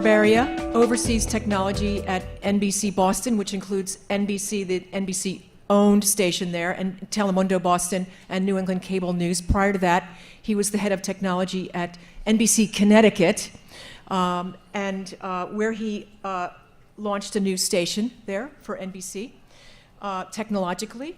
Barbaria oversees technology at NBC Boston, which includes NBC, the NBC-owned station there, and Telemundo Boston and New England Cable News. Prior to that, he was the head of technology at NBC Connecticut, where he launched a new station there for NBC technologically.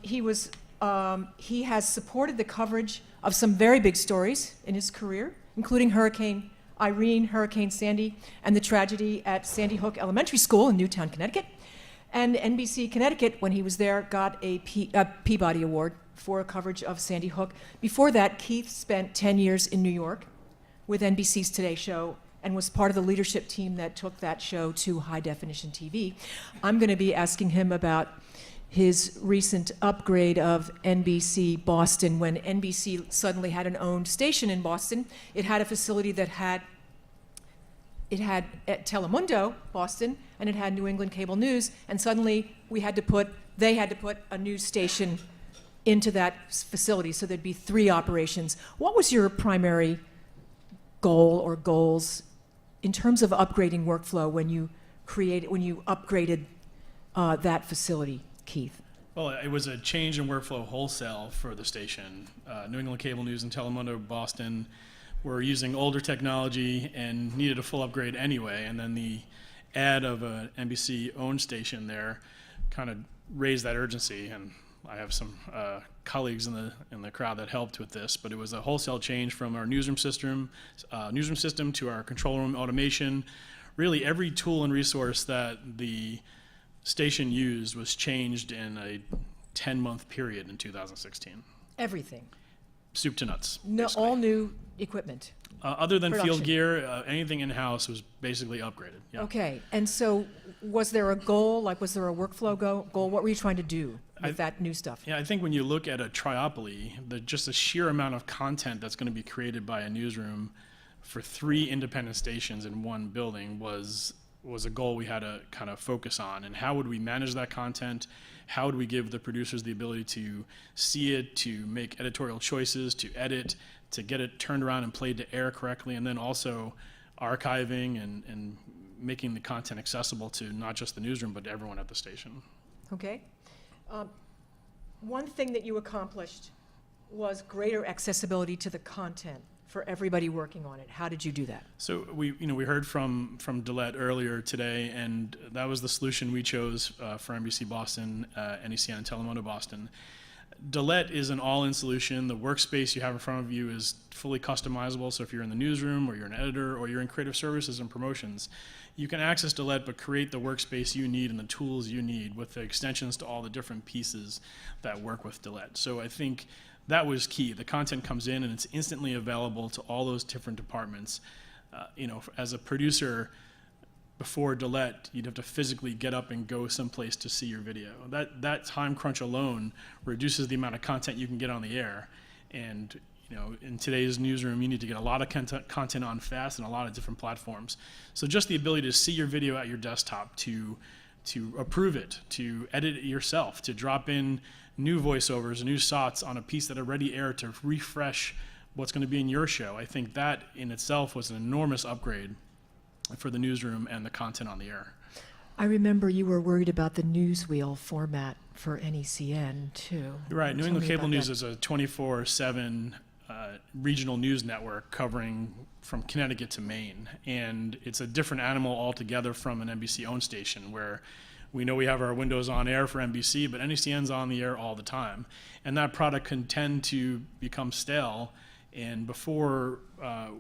He has supported the coverage of some very big stories in his career, including Hurricane Irene, Hurricane Sandy, and the tragedy at Sandy Hook Elementary School in Newtown, Connecticut. And NBC Connecticut, when he was there, got a Peabody Award for coverage of Sandy Hook. Before that, Keith spent 10 years in New York with NBC's Today Show and was part of the leadership team that took that show to high-definition TV. I'm going to be asking him about his recent upgrade of NBC Boston. When NBC suddenly had an owned station in Boston, it had a facility that had Telemundo Boston, and it had New England Cable News, and suddenly they had to put a news station into that facility, so there'd be 3 operations. What was your primary goal or goals in terms of upgrading workflow when you upgraded that facility, Keith? Well, it was a change in workflow wholesale for the station. New England Cable News and Telemundo Boston were using older technology and needed a full upgrade anyway, and then the add of an NBC-owned station there kind of raised that urgency, and I have some colleagues in the crowd that helped with this, but it was a wholesale change from our newsroom system to our control room automation. Really, every tool and resource that the station used was changed in a 10-month period in 2016. Everything. Soup to nuts. No, all new equipment. Other than Production. field gear, anything in-house was basically upgraded. Yeah. Okay, and so was there a goal, was there a workflow goal? What were you trying to do with that new stuff? Yeah, I think when you look at a triopoly, just the sheer amount of content that's going to be created by a newsroom for 3 independent stations in one building was a goal we had to kind of focus on. And how would we manage that content? How would we give the producers the ability to see it, to make editorial choices, to edit, to get it turned around and played to air correctly, and then also archiving and making the content accessible to not just the newsroom, but to everyone at the station. Okay. One thing that you accomplished was greater accessibility to the content for everybody working on it. How did you do that? So we heard from Dalet earlier today, and that was the solution we chose for NBC Boston, NECN, and Telemundo Boston. Dalet is an all-in solution. The workspace you have in front of you is fully customizable, so if you're in the newsroom, or you're an editor, or you're in creative services and promotions, you can access Dalet but create the workspace you need and the tools you need with the extensions to all the different pieces that work with Dalet. So I think that was key. The content comes in and it's instantly available to all those different departments. As a producer, before Dalet, you'd have to physically get up and go someplace to see your video. That time crunch alone reduces the amount of content you can get on the air. And in today's newsroom, you need to get a lot of content on fast and a lot of different platforms. So just the ability to see your video at your desktop, to approve it, to edit it yourself, to drop in new voiceovers, new shots on a piece that already aired to refresh what's going to be in your show. I think that in itself was an enormous upgrade for the newsroom and the content on the air. I remember you were worried about the newswheel format for NECN too. Right, New England Cable News is a 24/7 regional news network covering from Connecticut to Maine, and it's a different animal altogether from an NBC-owned station where we know we have our windows on air for NBC, but NECN's on the air all the time. And that product can tend to become stale. And before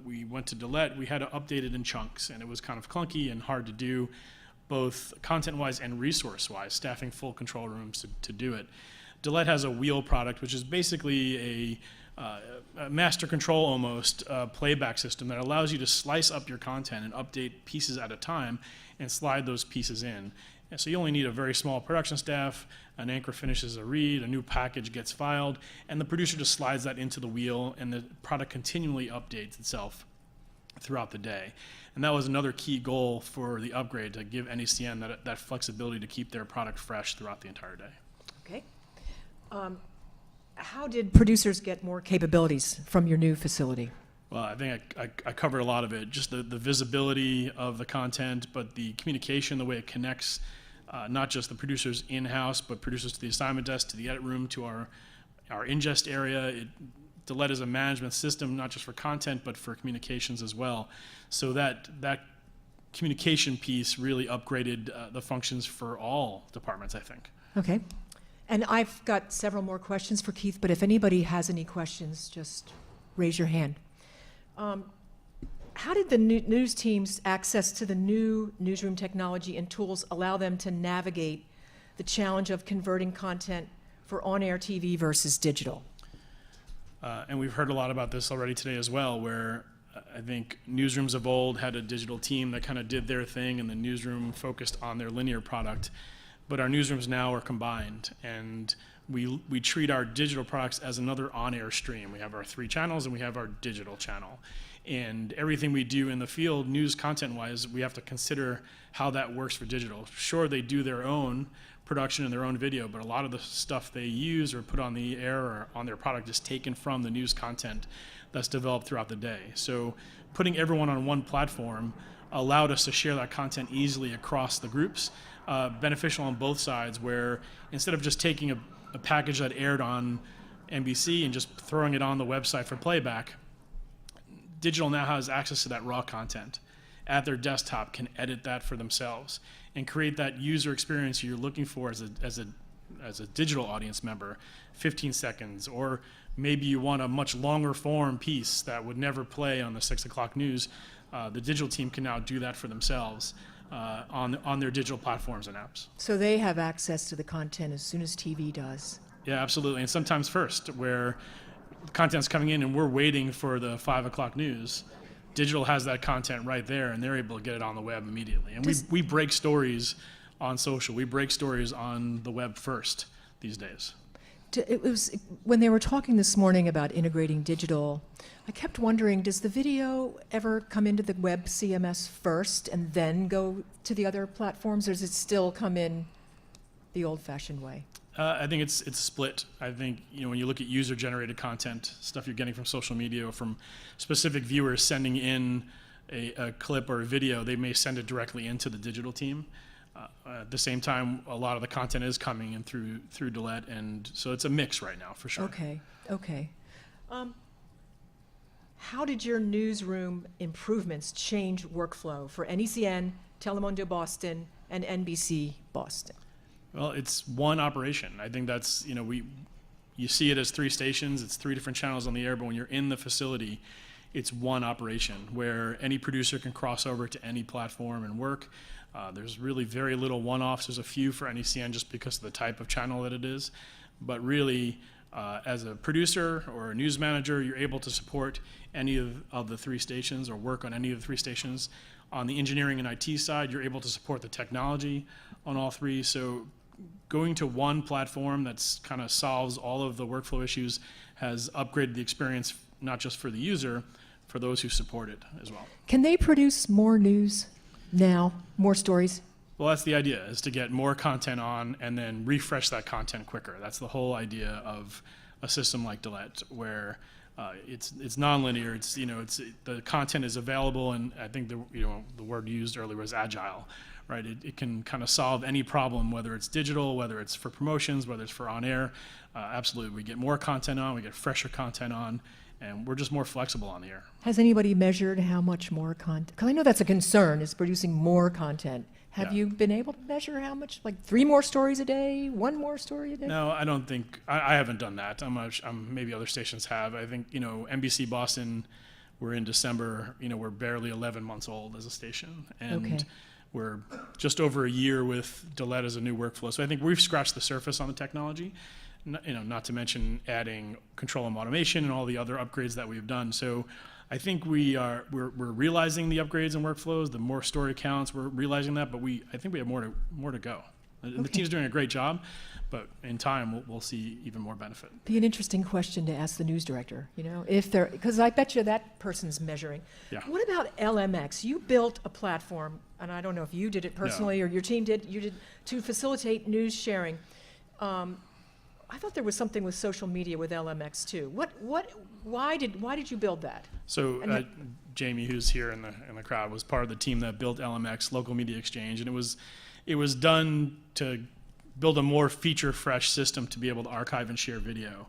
we went to Dalet, we had to update it in chunks, and it was kind of clunky and hard to do, both content-wise and resource-wise, staffing full control rooms to do it. Dalet has a wheel product, which is basically a master control almost playback system that allows you to slice up your content and update pieces at a time and slide those pieces in. And so you only need a very small production staff, an anchor finishes a read, a new package gets filed, and the producer just slides that into the wheel, and the product continually updates itself throughout the day. And that was another key goal for the upgrade, to give NECN that flexibility to keep their product fresh throughout the entire day. Okay. How did producers get more capabilities from your new facility? Well, I think I covered a lot of it. Just the visibility of the content, but the communication, the way it connects, not just the producers in-house, but producers to the assignment desk, to the edit room, to our ingest area. Dalet is a management system, not just for content, but for communications as well. So that communication piece really upgraded the functions for all departments, I think. Okay. And I've got several more questions for Keith, but if anybody has any questions, just raise your hand. How did the news team's access to the new newsroom technology and tools allow them to navigate the challenge of converting content for on-air TV versus digital? And we've heard a lot about this already today as well, where I think newsrooms of old had a digital team that kind of did their thing, and the newsroom focused on their linear product. But our newsrooms now are combined, and we treat our digital products as another on-air stream. We have our 3 channels, and we have our digital channel. And everything we do in the field, news content-wise, we have to consider how that works for digital. Sure, they do their own production and their own video, but a lot of the stuff they use or put on the air or on their product is taken from the news content that's developed throughout the day. So putting everyone on one platform allowed us to share that content easily across the groups, beneficial on both sides, where instead of just taking a package that aired on NBC and just throwing it on the website for playback, digital now has access to that raw content at their desktop, can edit that for themselves and create that user experience you're looking for as a digital audience member, 15 seconds, or maybe you want a much longer form piece that would never play on the 6 o'clock news. The digital team can now do that for themselves on their digital platforms and apps. So they have access to the content as soon as TV does. Yeah, absolutely, and sometimes first, where content's coming in and we're waiting for the 5 o'clock news. Digital has that content right there, and they're able to get it on the web immediately. And we break stories on social. We break stories on the web first these days. It was when they were talking this morning about integrating digital, I kept wondering, does the video ever come into the web CMS first and then go to the other platforms, or does it still come in the old-fashioned way? I think it's split. I think when you look at user-generated content, stuff you're getting from social media or from specific viewers sending in a clip or a video, they may send it directly into the digital team. At the same time, a lot of the content is coming in through Dalet, and so it's a mix right now for sure. Okay. How did your newsroom improvements change workflow for NECN, Telemundo Boston, and NBC Boston? Well, it's one operation. I think that's, you see it as 3 stations, it's 3 different channels on the air, but when you're in the facility, it's one operation where any producer can cross over to any platform and work. There's really very little one-offs. There's a few for NECN just because of the type of channel that it is. But really, as a producer or a news manager, you're able to support any of the 3 stations or work on any of the 3 stations. On the engineering and IT side, you're able to support the technology on all 3. So going to one platform that's kind of solves all of the workflow issues has upgraded the experience, not just for the user, for those who support it as well. Can they produce more news now, more stories? Well, that's the idea, is to get more content on and then refresh that content quicker. That's the whole idea of a system like Dalet, where it's nonlinear. It's the content is available, and I think the word used earlier was agile, right? It can kind of solve any problem, whether it's digital, whether it's for promotions, whether it's for on air. Absolutely, we get more content on, we get fresher content on, and we're just more flexible on the air. Has anybody measured how much more content? Because I know that's a concern, is producing more content. Have you been able to measure how much, like 3 more stories a day, 1 more story a day? No, I don't think, I haven't done that. Maybe other stations have. I think, NBC Boston, we're in December, we're barely 11 months old as a station. And we're just over a year with Dalet as a new workflow. So I think we've scratched the surface on the technology, not to mention adding control and automation and all the other upgrades that we've done. So I think we're realizing the upgrades and workflows, the more story counts, we're realizing that, but I think we have more to go. And the team's doing a great job, but in time we'll see even more benefit. Be an interesting question to ask the news director, because I bet you that person's measuring. Yeah. What about LMX? You built a platform, and I don't know if you did it personally or your team did, to facilitate news sharing. I thought there was something with social media with LMX too. Why did you build that? So And Jamie, who's here in the crowd, was part of the team that built LMX, Local Media Exchange, and it was done to build a more feature-fresh system to be able to archive and share video.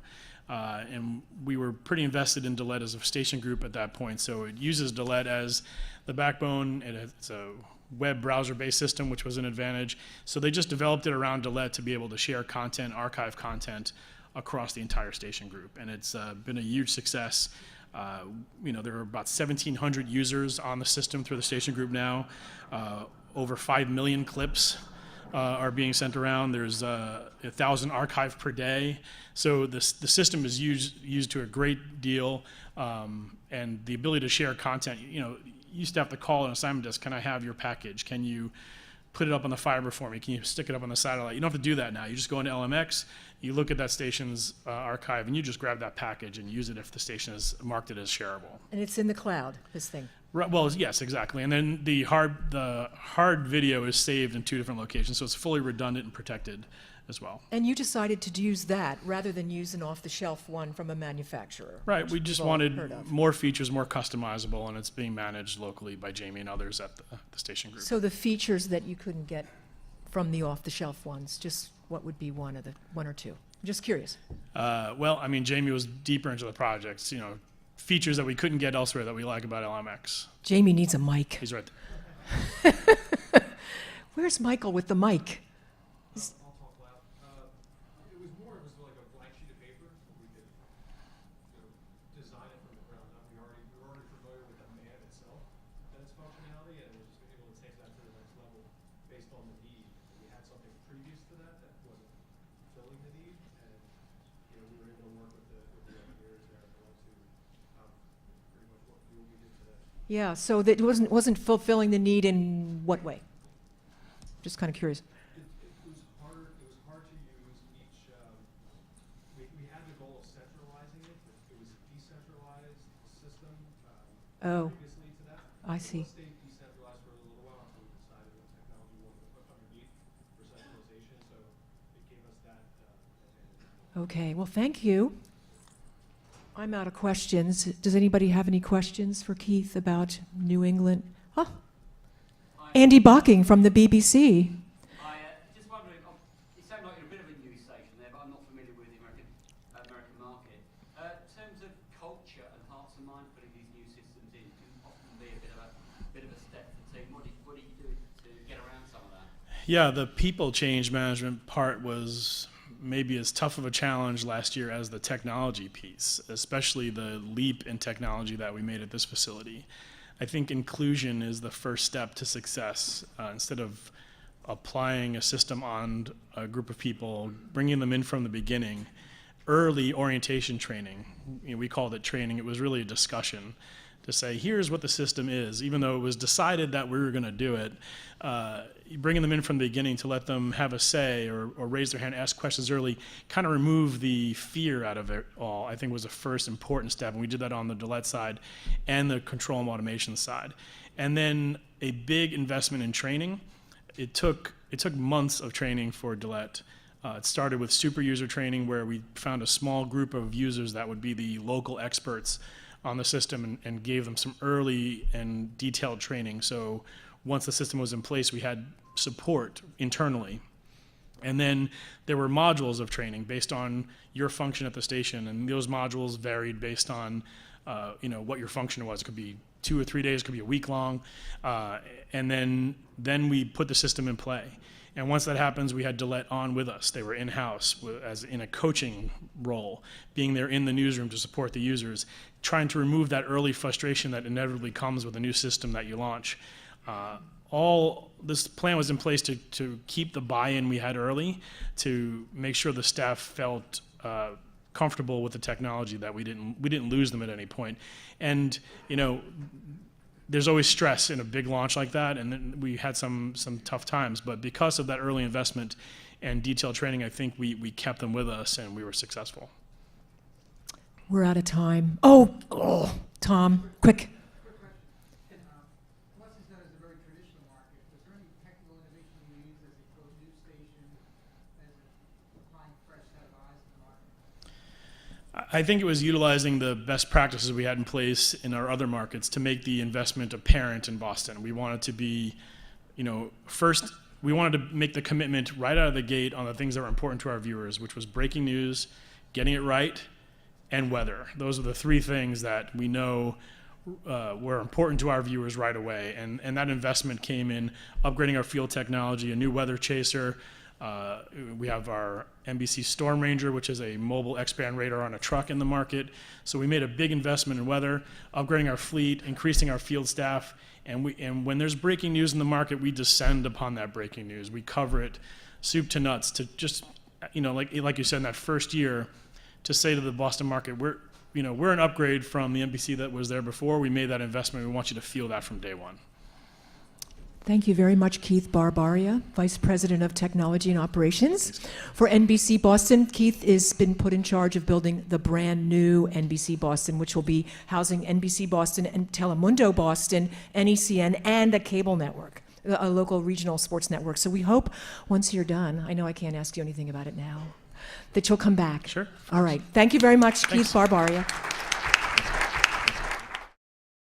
And we were pretty invested in Dalet as a station group at that point, so it uses Dalet as the backbone. It's a web browser-based system, which was an advantage. So they just developed it around Dalet to be able to share content, archive content across the entire station group, and it's been a huge success. There are about 1,700 users on the system through the station group now. Over 5 million clips are being sent around. There's 1,000 archived per day. So the system is used to a great deal, and the ability to share content. You used to have to call an assignment desk. Can I have your package? Can you put it up on the fiber for me? Can you stick it up on the satellite? You don't have to do that now. You just go into LMX, you look at that station's archive, and you just grab that package and use it if the station is marked it as shareable. And it's in the cloud, this thing. Right, well, yes, exactly. And then the hard video is saved in 2 different locations, so it's fully redundant and protected as well. And you decided to use that rather than use an off-the-shelf one from a manufacturer. Right, we just wanted more features, more customizable, and it's being managed locally by Jamie and others at the station group. So the features that you couldn't get from the off-the-shelf ones, just what would be one or two? I'm just curious. Well, I mean, Jamie was deeper into the projects, features that we couldn't get elsewhere that we like about LMX. Jamie needs a mic. He's right there. Where's Michael with the mic? I'll talk loud. It was like a blank sheet of paper. We could design it from the ground up. We were already familiar with the man itself and its functionality, and we were just able to take that to the next level based on the need. We had something previous to that wasn't filling the need, and we were able to work with the engineers there to pretty much what we did today. Yeah, so that wasn't fulfilling the need in what way? Just kind of curious. It was hard to use each. We had the goal of centralizing it, but it was a decentralized system previously to that. I see. It stayed decentralized for a little while until we decided what technology we wanted to put underneath for centralization. So it gave us that advantage. Okay, well, thank you. I'm out of questions. Does anybody have any questions for Keith about New England? Oh, Andy Bocking from the BBC. Just wondering, you sound like you're a bit of a news station there, but I'm not familiar with the American market. In terms of culture and hearts and minds putting these new systems in, can often be a bit of a step for the team. What do you do to get around some of that? Yeah, the people change management part was maybe as tough of a challenge last year as the technology piece, especially the leap in technology that we made at this facility. I think inclusion is the first step to success. Instead of applying a system on a group of people, bringing them in from the beginning, early orientation training, we called it training, it was really a discussion to say, here's what the system is, even though it was decided that we were going to do it. Bringing them in from the beginning to let them have a say or raise their hand, ask questions early, kind of remove the fear out of it all, I think was the first important step. And we did that on the Dalet side and the control and automation side. And then a big investment in training. It took months of training for Dalet. It started with super user training, where we found a small group of users that would be the local experts on the system and gave them some early and detailed training. So once the system was in place, we had support internally. And then there were modules of training based on your function at the station, and those modules varied based on what your function was. It could be 2 or 3 days, it could be a week long, and then we put the system in play. And once that happens, we had Dalet on with us. They were in-house as in a coaching role, being there in the newsroom to support the users, trying to remove that early frustration that inevitably comes with a new system that you launch. All this plan was in place to keep the buy-in we had early, to make sure the staff felt comfortable with the technology, that we didn't lose them at any point. And there's always stress in a big launch like that, and then we had some tough times. But because of that early investment and detailed training, I think we kept them with us and we were successful. We're out of time. Oh, Tom, quick. Quick question. Unless it's known as a very traditional market, was there any technical innovation you used as a closed news station, as applying fresh set of eyes to the I think it was utilizing the best practices we had in place in our other markets to make the investment apparent in Boston. We wanted to be, first, we wanted to make the commitment right out of the gate on the things that were important to our viewers, which was breaking news, getting it right, and weather. Those are the three things that we know were important to our viewers right away. And that investment came in upgrading our field technology, a new weather chaser. We have our NBC Storm Ranger, which is a mobile X-band radar on a truck in the market. So we made a big investment in weather, upgrading our fleet, increasing our field staff. And when there's breaking news in the market, we descend upon that breaking news. We cover it soup to nuts to just, like you said, in that first year, to say to the Boston market, we're an upgrade from the NBC that was there before. We made that investment. We want you to feel that from day one. Thank you very much, Keith Barbaria, Vice President of Technology and Operations for NBC Boston. Keith has been put in charge of building the brand new NBC Boston, which will be housing NBC Boston and Telemundo Boston, NECN, and a cable network, a local regional sports network. So we hope once you're done, I know I can't ask you anything about it now, that you'll come back. Sure. All right. Thank you very much, Thanks. Keith Barbaria.